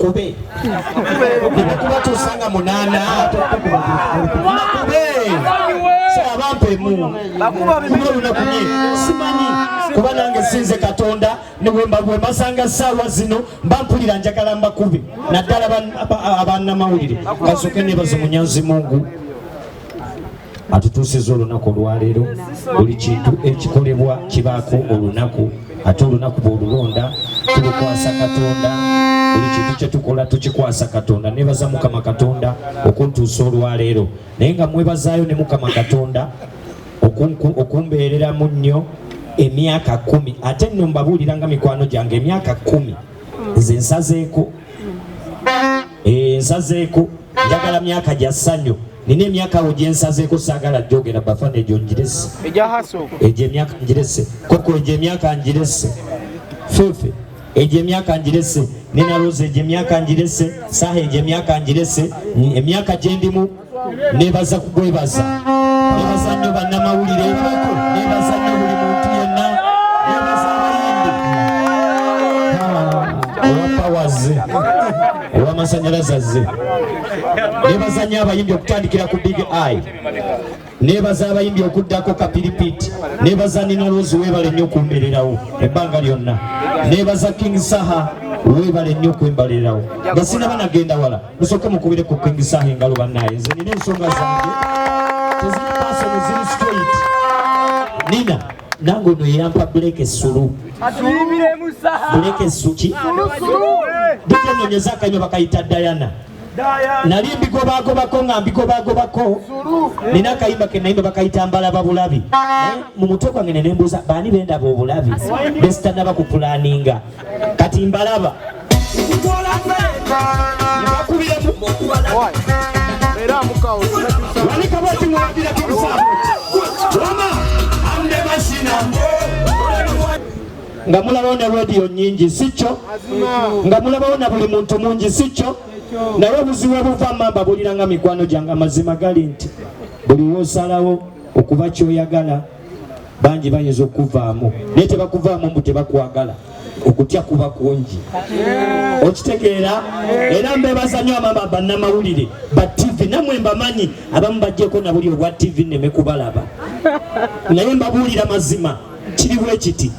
makube kuba tusanga munana makube sabampemu bakubalunakunye simanyi kuba nange sinze Katonda bwe mbasanga saawa zino mbampulira njagala mbakube naddala abannamawulire kasooke nebaza Munyanzi Mungu atutuusiza olunaku olwaleero. Buli kintu ekikolebwa kibaako olunaku, ate olunaku bw'olulonda tulukwasa Katonda. Buli kintu kye tukola tukikwasa Katonda. Nebaza Mukama Katonda okuntuusa olwaleero, naye nga mwebazaayo ne Mukama Katonda okumbeereramu nnyo emyaka 10. Ate nno mbabuuliranga mikwano gyange emyaka 10 nze nsazeeko njagala myaka gya ssanyu. Nina emyaka awo gye nsazeeko saagala gyogera bafana egyo njirese egyo emyaka njirese koko egyo emyaka njirese fefe egyo emyaka njirese nina Rose egyo emyaka njirese Saha egyo emyaka njirese emyaka gye ndimu. Nebaza kugwebaza nebaza nnyo bannamawulire nebaza nnyo buli muntu yenna nebaza abayimbi owapawaze owamasanyalaze azze nebaza nnyo abayimbi okutandikira ku Big Eye nebaza abayimbi okuddako Kapiripiti nebaza Nina Rose weebale nnyo okumbererawo ebbanga lyonna nebaza King Saha weebale nnyo okwembalirawo nga sinaba nagenda wala musooke mukubire ku King Saha engalo bannaye nze nina ensonga zange teziripasono ziri straight. Nina nange ono yampa Blake Sulu Blake Suki dijenonyeza akanywa bakayita Diana nali mbigobagobako nga mbigobagobako nina akayimba ke nayimba bakayita Mbalaba Bulabi mu mutwe gwange ne nembuuza baani bendaba obulabi besitanaba kupulaninga kati Mbalaba nga mulabawo ne radio nyingi sikyo, nga mulabawo na buli muntu mungi sikyo, naye obuzibu obuva mamba buliranga mikwano gyange amazima gali nti buli wosalawo okuba kyoyagala bangi bayinza okuvaamu naye tebakuvaamu mbu tebakwagala okutya kuba kungi okitegeera. Era mbebaza nnyo amamba bannamawulire ba TV namwe mbamanyi abamu bajjeko na buli obwa TV neme kubalaba naye mbabuulira mazima kiri bwe kiti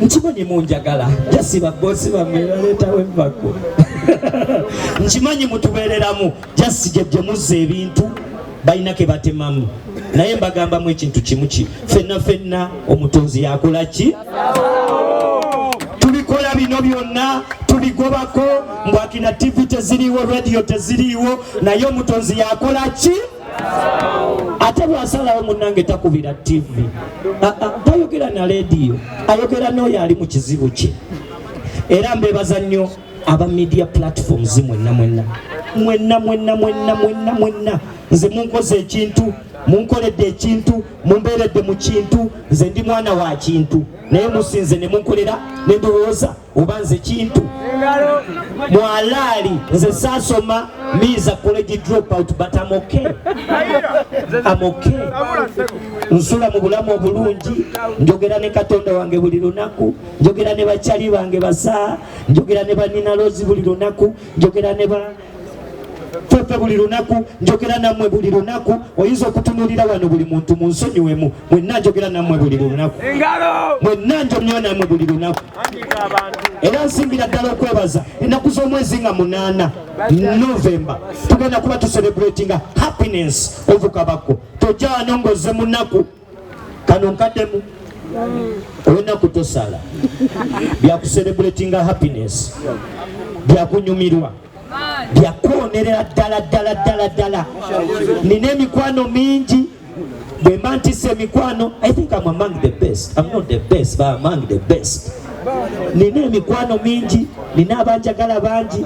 nkimanyi munjagala jasiba bosi bamwebaletawo embako nkimanyi mutubeereramu jasi gye muzza ebintu balina ke batemamu naye mbagambamu ekintu kimu ki fenna omutonzi yakola ki tulikola bino byonna tuligobako mbwakina TV teziriiwo radio teziriiwo naye omutonzi yakola ki ate bwasalawo munnange takubira TV tayogera na radio ayogera n'oyo ali mu kizibu kye. Era mbebaza nnyo aba media platforms mwenna nze munkoze ekintu munkoledde ekintu mumbeeredde mu kintu nze ndi mwana wa kintu naye musinze ne munkolera ne ndowooza oba nze kintu mwalaali nze saasoma miiza college drop out but I'm okay. Nsula mu bulamu obulungi njogera ne Katonda wange buli lunaku njogera ne bakyali bange basa njogera ne Nina Rose buli lunaku njogera ne fefe buli lunaku njogera nammwe buli lunaku. Oyinza okutunuulira wano buli muntu munsonyiwemu mwenna njogera nammwe buli lunaku mwenna njomyo nammwe buli lunaku. Era nsimbira ddala okwebaza ennaku z'omwezi nga 8 November tugenda kuba tucelebratinga happiness of Kabako. Tojja wano ng'ozze mu nnaku kano nkaddemu olw'ennaku tosala byakucelebratinga happiness byakunyumirwa byakwonerera ddala. Nina emikwano mingi bwe mba ntisse emikwano I think I'm among the best. I'm not the best but I'm among the best. Nina emikwano mingi nina abanjagala bangi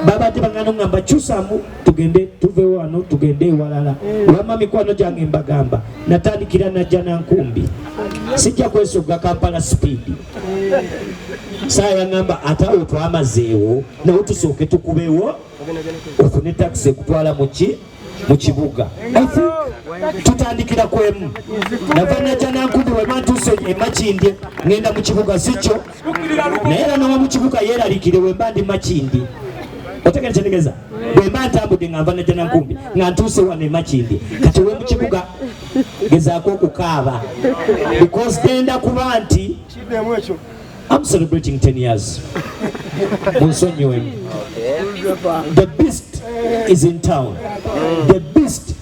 babadde bangana ngamba kyusamu tugende tuve wano tugende ewalala wama mikwano gyange mbagamba natandikira najja Nankumbi sijja kwesogga Kampala speed saa yangamba atawo twamazeewo nawe tusooke tukubeewo ofune taxi ekutwala muki mu kibuga tutandikira kwemu nava najja nankubi wema ntuuse emakindi ngenda mu kibuga sikyo naye era nowa mu kibuga yeeralikire wemba ndi makindi otegera kyentegeza bwemba ntambudde nga nva najja nankumbi nga ntuuse wano emakindi kati we mu kibuga gezaako okukaaba because genda kuba nti I'm celebrating 10 years. The Beast is in town. The Beast,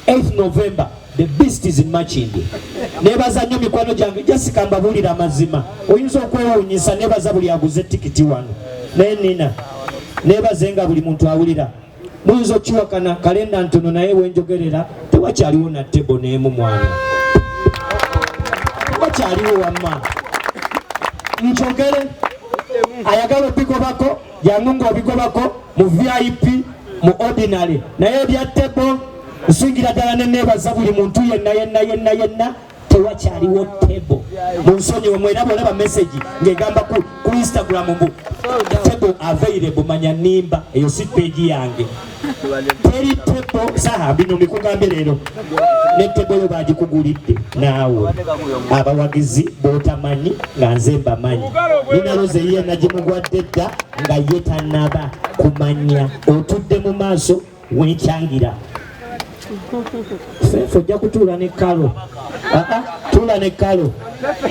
8th November. The Beast is in Machindi. Nebaza nnyo mikwano gyange Jessica mbabulira amazima. Oyinza okwewuunyisa nebaza buli aguze tikiti wano. Naye nina nebazenga buli muntu awulira. Muyinza okiwakana kalenda ntono naye wenjogerera tewakyaliwo na tebo n'emu mwana. Tewakyaliwo wamma. Nchogere ayagala obigobako jangu ng'obigobako mu VIP mu ordinary naye ebya tebo nsingira ddala neneebaza buli muntu yenna tewakyaliwo tebo munsonyiwe mweraba olaba message ng'egamba ku Instagram mbu tebo available manya nimba eyo si page yange teri tebo saha bino mikugambye leero ne tebo yo bagikugulidde naawe abawagizi b'otamanyi nga nze mbamanyi ninaloze ye nagimugwadde dda nga ye tannaba kumanya otudde mu maaso weekyangira fefo ojja kutuula ne kalo tuula ne kalo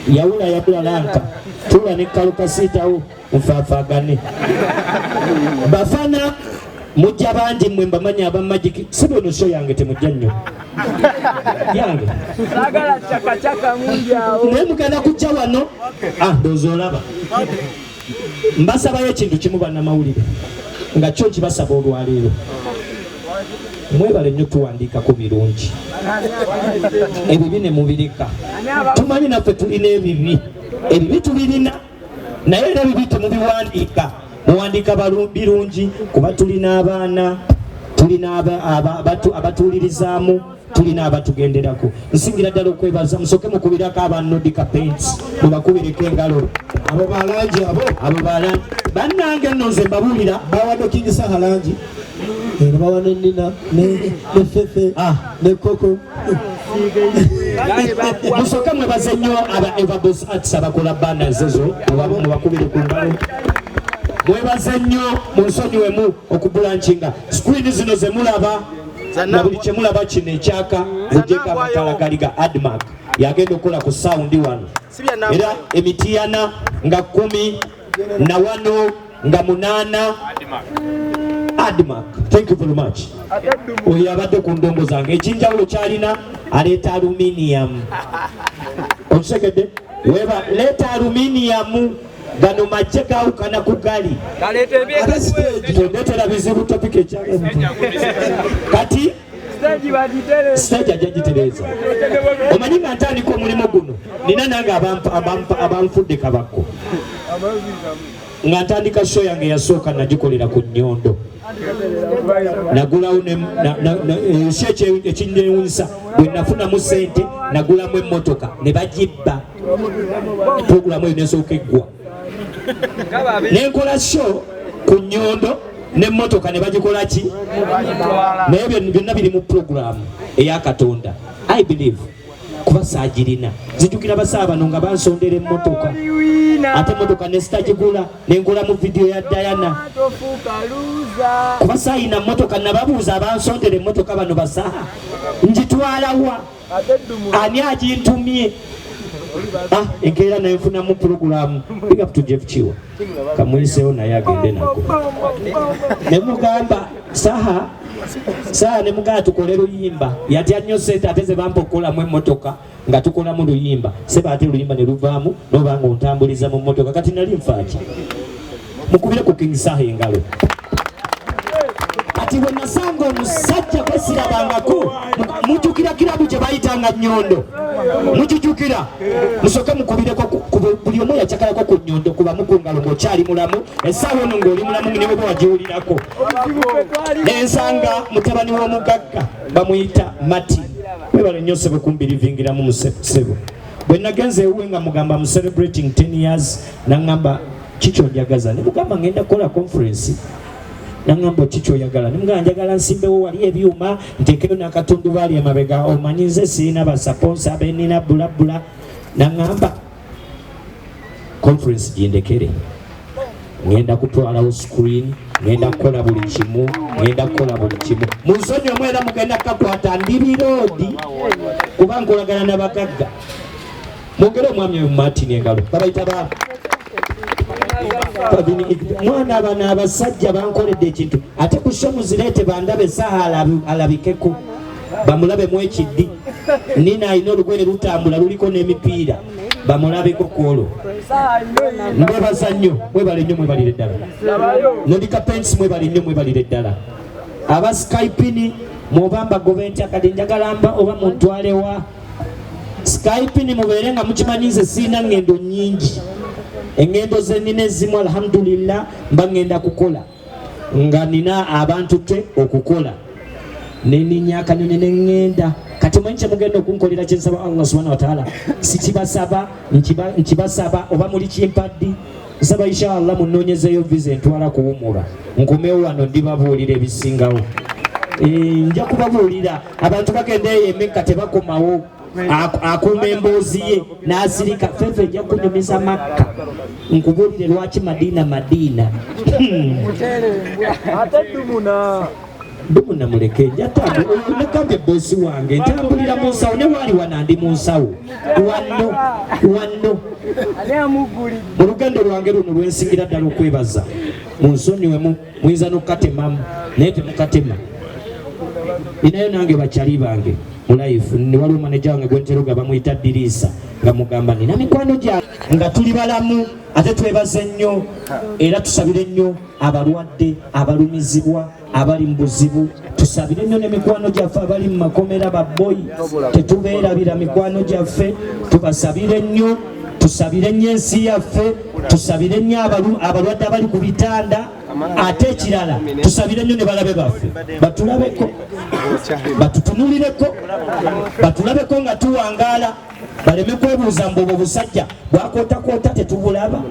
yawula yabula lanka tuula ne kalo kasiitawo nfaafaagane bafana mujja bangi mmwe mbamanyi abamagiki si bweno sho yange temujja nnyo yange naye mugenda kujja wano ndowooza olaba mbasabayo ekintu kimu bannamawulire nga kyo kibasaba olwaleero mwebale nnyo tuwandiikako birungi ebibi ne mubireka tumanyi naffe tulina ebibi tubirina naye era ebibi temubiwandiika muwandiika birungi kuba tulina abaana tulina abatuulirizaamu tulina abatugenderako nsingira ddala okwebaza musooke mukubirako abanodika paints mubakubireko engalo abo balangi abo balangi bannange nno nze mbabuulira bawadde okingisa halangi bawa nenina nefefe nekoko musooke mwebaze nnyo aba Everbos Arts abakola banners ezo mubakubire ku ngalo mwebaze nnyo munsonyiwemu okubulanchinga screen zino zemulaba na buli kyemulaba kino ekyaka ojjeko amatala gali ga Admark yagenda okukola ku sound wano era emitiyana nga 10 na wano nga 8 Admark. Thank you very much. Oyo abadde ku ndongo zange ekinjawulo kyalina aleeta aluminium okitegedde weba leeta aluminium gano majje gawukana ku gali tondetera bizibu topika ekyalo kati stage ajja gitereeza omanyi nga ntandika omulimu guno nina nange abanfudde kabakko nga ntandika show yange yasooka nagikolera ku Nnyondo nagulawo ekinnewunyisa bwe nafunamu sente nagulamu emmotoka ne bagibba puroguramu eyo nesooka eggwa nenkola show ku Nnyondo n'emmotoka ne bagikola ki naye byonna biri mu puroguramu eya Katonda I believe kuba saagirina zijjukira basaaba bano nga bansondera emmotoka ate emmotoka ne sitagigula nenkola mu vidiyo ya Diana kuba saayina mmotoka nababuuza abansondera emmotoka bano basaha njitwalawa ani agintumye enkeera naye nfunamu puroguramu big up to Jeff Chiwa kamwiseewo naye agende nako nemugamba saha nemugamba tukole luyimba yatya nnyo sente ate ze bampa okukolamu emmotoka nga tukolamu luyimba seba ate luyimba ne luvaamu nobanga ontambuliza mu mmotoka kati nali nfaaki mukubire ku King Saha engalo kati bwe nasanga omusajja kwesirabangako mujjukira kirabu kye bayitanga Nnyondo mukijjukira musooke mukubireko buli omu yakyakalako ku Nnyondo kuba mukungalo ng'okyali mulamu essaawa eno ng'oli mulamu ne bwe wagiwulirako nensanga mutabani w'omugagga bamuyita Mati webale nnyo ssebo kumbirivingiramu musebo bwe nagenze ewe nga mugamba mu celebrating 10 years naŋŋamba kikyonjagaza ne mugamba ngenda kukola conference nangamba kicho yagala nimga njagala nsimbewo wali ebyuma ntekeyo nakatundu bali emabega omanyize sina ba sponsor benina bulabula nangamba conference jindekere ngenda kutwalawo screen ngenda kukola buli kimu munsonyi omwera mugenda kakwata ndiri road kuba nkolagana n'abagagga mwogere omwami oyo Martin engalo babayita ba mwana abana abasajja bankoledde ekintu ate ku show muzirete bandabe saha alabikeko bamulabe mwekiddi nina alina olugwere lutambula luliko n'emipiira bamulabeko kwolwo mwebaza nnyo mwebale nnyo mwebalire ddala nodika pens mwebale nnyo mwebalire ddala aba skypini mwobamba government akadi njagala mba oba muntwalewa skypini mubeere nga mukimanyize siina ngendo nyingi engendo ze nina ezimu alhamdulillah mba ngenda kukola nga nina abantu te okukola neninya akanyonyi nengenda kati mwenche mugenda okunkolera kyensaba Allah subhanahu wa ta'ala sikibasaba nkibasaba oba muli kimpaddi nsaba inshallah munonyezeyo visa entwala kuwumula nkomewo wano ndibabuulira ebisingawo nja kubabuulira abantu bagendeyo emeka tebakomawo akuuma emboozi ye n'asirika fefe nja kunyumiza Makka nkubuulire lwaki Madina Dumuna muleke njatambula nekambye bosi wange ntambulira mu nsawo ne wali wanandi mu nsawo wano mu lugendo lwange luno lwensingira ddala okwebaza munsonyiwemu muyinza n'okukatemamu naye temukatema inayo nange bakyali bange mu life ne waliwo maneja wange gwenteruga bamuyita Dirisa nga mugamba nina mikwano gyange nga tuli balamu ate twebaze nnyo era tusabire nnyo abalwadde abalumizibwa abali mu buzibu tusabire nnyo n'emikwano gyaffe abali mu makomera baboyi tetubeerabira mikwano gyaffe tubasabire nnyo tusabire nnyo ensi yaffe tusabire nnyo abalwadde abali ku bitanda ate ekirala tusabire nnyo ne balabe baffe batulabeko batutunulireko batulabeko nga tuwangaala baleme kwebuuza mbu obwo busajja bwakootakoota tetubulaba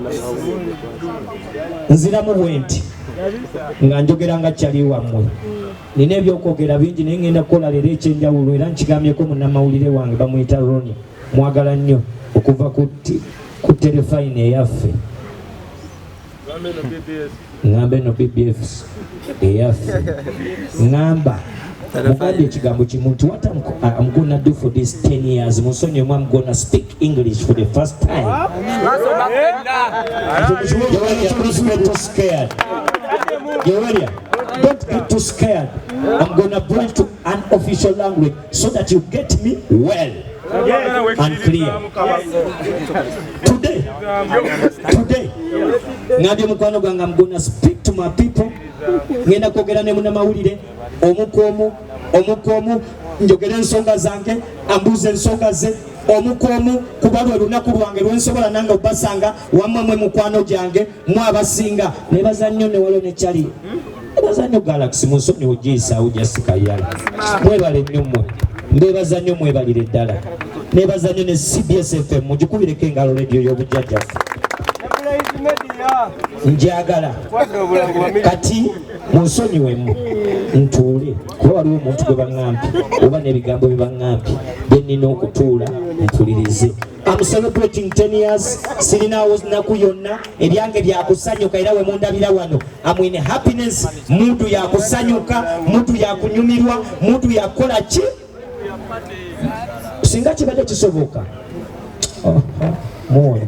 nziramu bwenti nga njogera nga kyali wammwe nina ebyokwogera bingi naye ngenda kukola leero ekyenjawulo era nkigambyeko munnamawulire wange bamuyita Roni mwagala nnyo okuva ku telefayini eyaffe ngamba eno BBF eyaffe ngamba mugambye ekigambo kimu nti what I'm gonna do for these 10 years munsonyiwemu I'm gonna speak English for the first time. Don't get too scared. I'm gonna bring to an official language so that you get me well and clear. Today ngambye mukwano gwange I'm gonna speak to my people. Ngenda kwogera ne munnamawulire omukomu njogera ensonga zange ambuuza ensonga ze omukomu kuba lwe lunaku lwange lwensobola nange obasanga wammwe mukwano gyange mwabasinga nebaza nnyo newalo nekyali nebaza nnyo Galaxy munsonyi ogiyisawo jasikayala mwebale nnyo mmwe mbebaza nnyo mwebalire ddala nebaza nnyo ne CBS FM mugikubireko engalo rediyo y'obujjajjaffe njagala kati munsonyiwemu ntuule kuba waliwo omuntu gwe baŋŋampi oba n'ebigambo bye baŋŋampi bye nnina okutuula mpulirize. I'm celebrating 10 years sirinaawo nnaku yonna ebyange byakusanyuka era we mundabira wano I'm in happiness muntu yakusanyuka muntu yakunyumirwa muntu yakola ki singa kibadde kisoboka muwonye